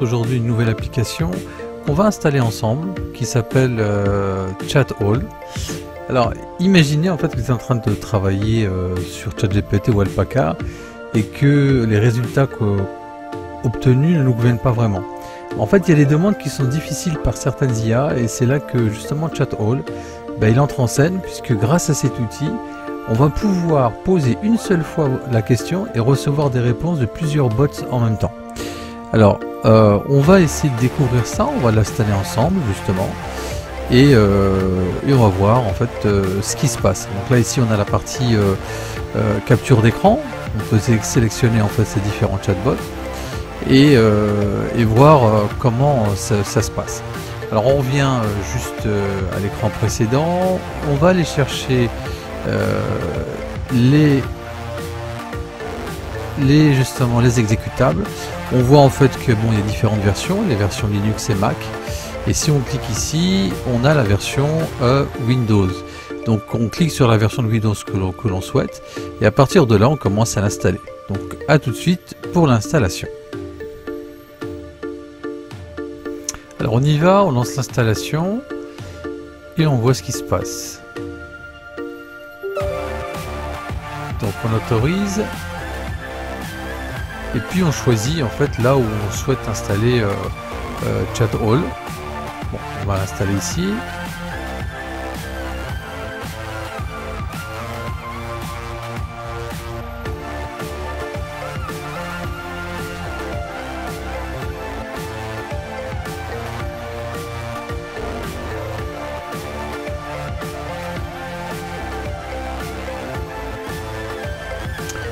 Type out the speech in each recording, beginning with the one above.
aujourd'hui une nouvelle application qu'on va installer ensemble qui s'appelle ChatAll. Alors imaginez en fait que vous êtes en train de travailler sur ChatGPT ou Alpaca et que les résultats obtenus ne nous conviennent pas vraiment. En fait, il y a des demandes qui sont difficiles par certaines IA et c'est là que justement ChatAll il entre en scène, puisque grâce à cet outil, on va pouvoir poser une seule fois la question et recevoir des réponses de plusieurs bots en même temps. Alors, on va essayer de découvrir ça, on va l'installer ensemble justement et on va voir en fait ce qui se passe. Donc là ici on a la partie capture d'écran, on peut sélectionner en fait ces différents chatbots et voir comment ça se passe. Alors on revient juste à l'écran précédent, on va aller chercher justement les exécutables. On voit en fait que bon, il y a différentes versions, les versions Linux et Mac. Et si on clique ici, on a la version Windows. Donc on clique sur la version de Windows que l'on souhaite et à partir de là on commence à l'installer. Donc à tout de suite pour l'installation. Alors on y va, on lance l'installation et on voit ce qui se passe. Donc on autorise et puis on choisit en fait là où on souhaite installer ChatAll. Bon, on va l'installer ici.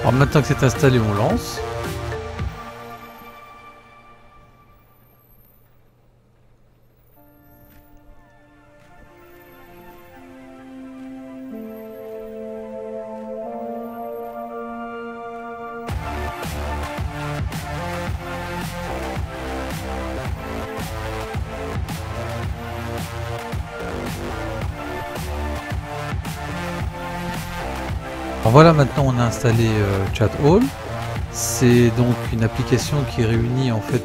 Alors maintenant que c'est installé, on lance. Alors voilà, maintenant on a installé ChatAll. C'est donc une application qui réunit en fait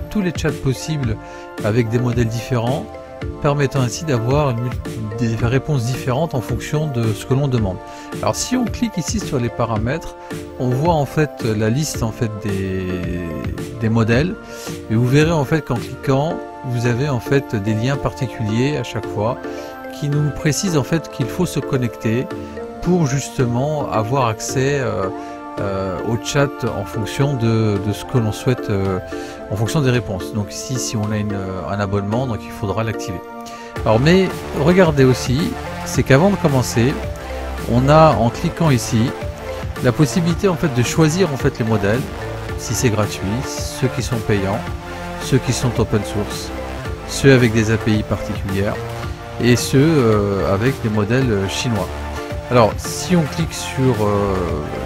tous les chats possibles avec des modèles différents, permettant ainsi d'avoir des réponses différentes en fonction de ce que l'on demande. Alors si on clique ici sur les paramètres, on voit en fait la liste en fait des modèles et vous verrez en fait qu'en cliquant vous avez en fait des liens particuliers à chaque fois qui nous précisent en fait qu'il faut se connecter pour justement avoir accès au chat en fonction de ce que l'on souhaite, en fonction des réponses. Donc ici, si on a un abonnement, donc il faudra l'activer. Alors mais regardez aussi, c'est qu'avant de commencer, on a en cliquant ici la possibilité en fait de choisir en fait les modèles, si c'est gratuit, ceux qui sont payants, ceux qui sont open source, ceux avec des API particulières et ceux avec des modèles chinois. Alors si on clique sur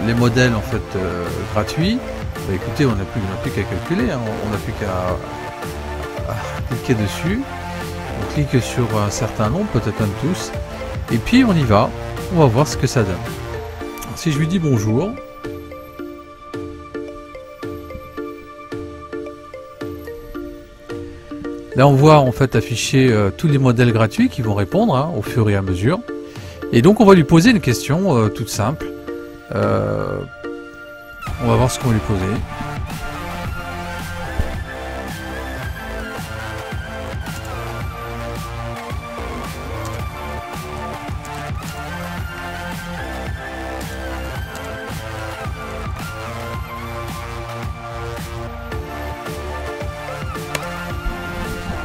les modèles en fait gratuits, écoutez, on n'a plus qu'à calculer, hein, on n'a plus qu'à cliquer dessus, on clique sur un certain nombre, peut-être même tous, et puis on y va, on va voir ce que ça donne. Alors, si je lui dis bonjour, là on voit en fait afficher tous les modèles gratuits qui vont répondre hein, au fur et à mesure. Et donc on va lui poser une question toute simple. On va voir ce qu'on va lui poser.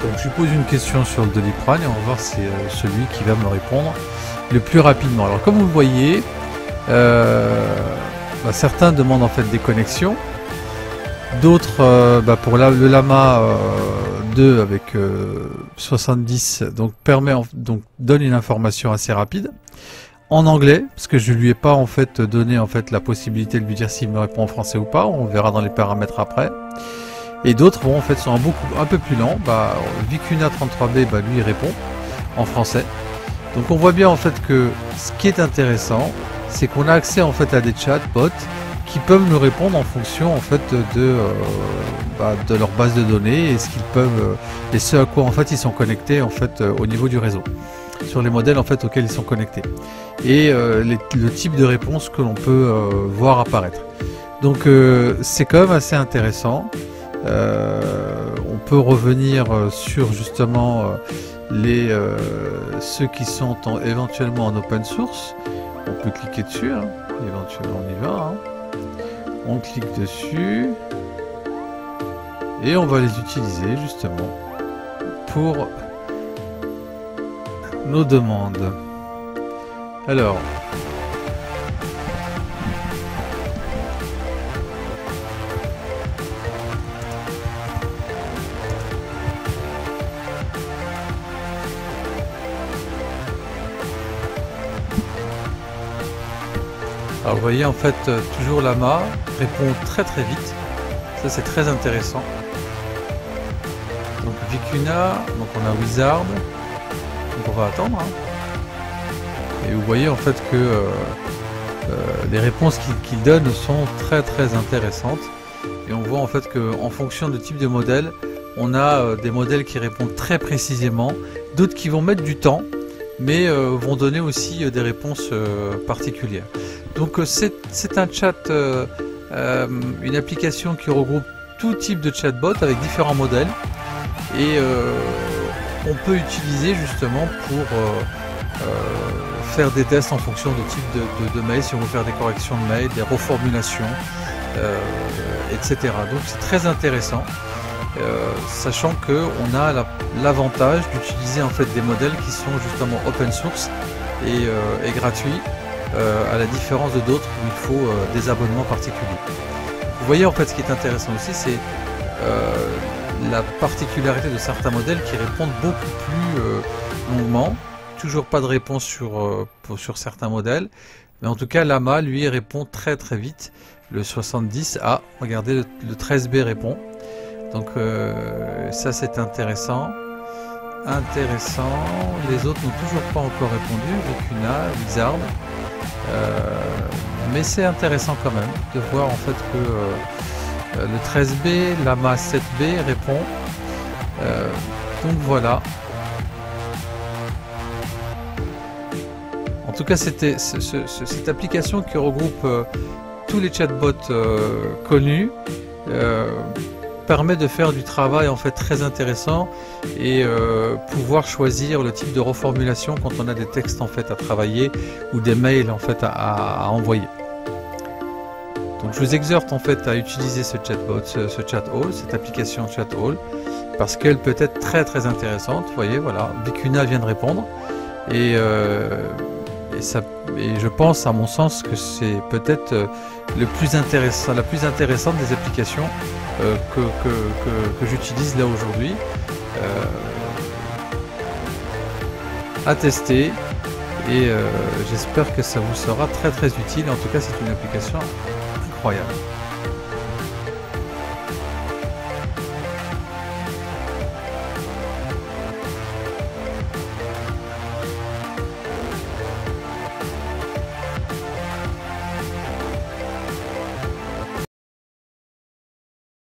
Donc je lui pose une question sur le Doliprane et on va voir si c'est celui qui va me répondre le plus rapidement. Alors comme vous le voyez, certains demandent en fait des connexions, d'autres pour le Llama 2 avec 70 donc donne une information assez rapide en anglais, parce que je lui ai pas en fait donné en fait la possibilité de lui dire s'il me répond en français ou pas, on verra dans les paramètres après. Et d'autres en fait sont un peu plus lents. Vicuna 33B lui il répond en français. Donc on voit bien en fait que ce qui est intéressant, c'est qu'on a accès en fait à des chatbots qui peuvent nous répondre en fonction en fait de leur base de données et ce qu'ils peuvent et ce à quoi en fait ils sont connectés en fait au niveau du réseau, sur les modèles en fait auxquels ils sont connectés et le type de réponse que l'on peut voir apparaître. Donc c'est quand même assez intéressant. On peut revenir sur justement ceux qui sont éventuellement en open source. On peut cliquer dessus, hein. Éventuellement on y va, hein. On clique dessus et on va les utiliser justement pour nos demandes. Alors, vous voyez en fait toujours Llama répond très vite, ça c'est très intéressant. Donc Vicuna, donc on a Wizard, donc on va attendre, hein. Et vous voyez en fait que les réponses qu'il donne sont très intéressantes, et on voit en fait que en fonction de type de modèle, on a des modèles qui répondent très précisément, d'autres qui vont mettre du temps, mais vont donner aussi des réponses particulières. Donc c'est un chat, une application qui regroupe tout type de chatbot avec différents modèles, et on peut utiliser justement pour faire des tests en fonction de type de mail, si on veut faire des corrections de mail, des reformulations, etc. Donc c'est très intéressant, sachant que on a l'avantage d'utiliser en fait des modèles qui sont justement open source et gratuits, à la différence de d'autres où il faut des abonnements particuliers. Vous voyez en fait ce qui est intéressant aussi, c'est la particularité de certains modèles qui répondent beaucoup plus longuement. Toujours pas de réponse sur certains modèles, mais en tout cas Llama lui répond très vite. Le 70A, regardez, le 13B répond. Donc ça c'est intéressant. Les autres n'ont toujours pas encore répondu, Vicuna, Wizard. Mais c'est intéressant quand même de voir en fait que le 13B, Llama 7B répond. Donc voilà. En tout cas, c'était cette application qui regroupe tous les chatbots connus, permet de faire du travail en fait très intéressant et pouvoir choisir le type de reformulation quand on a des textes en fait à travailler ou des mails en fait à envoyer. Donc je vous exhorte en fait à utiliser ce chatbot, ce ChatAll, cette application ChatAll, parce qu'elle peut être très intéressante. Vous voyez, voilà, Vicuna vient de répondre et je pense, à mon sens, que c'est peut-être la plus intéressante des applications que j'utilise là aujourd'hui, à tester, et j'espère que ça vous sera très utile. En tout cas, c'est une application incroyable.